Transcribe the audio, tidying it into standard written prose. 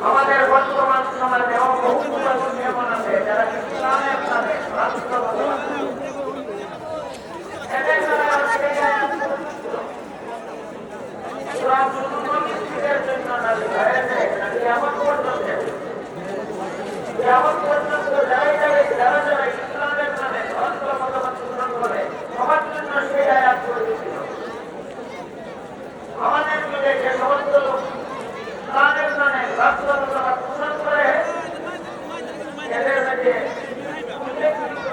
আমাদের বর্তমান সমাজে এমন আছে যারা ইসলামের নামে ইসলামের নামে মতামত গ্রহণ করে সবার জন্য সেই আয়াত করে দিয়েছিল। আমাদের যুগে যে সমস্ত লোক ইসলামের নামে রাষ্ট্র মতামত গ্রহণ করে এদের মধ্যে উল্লেখযোগ্য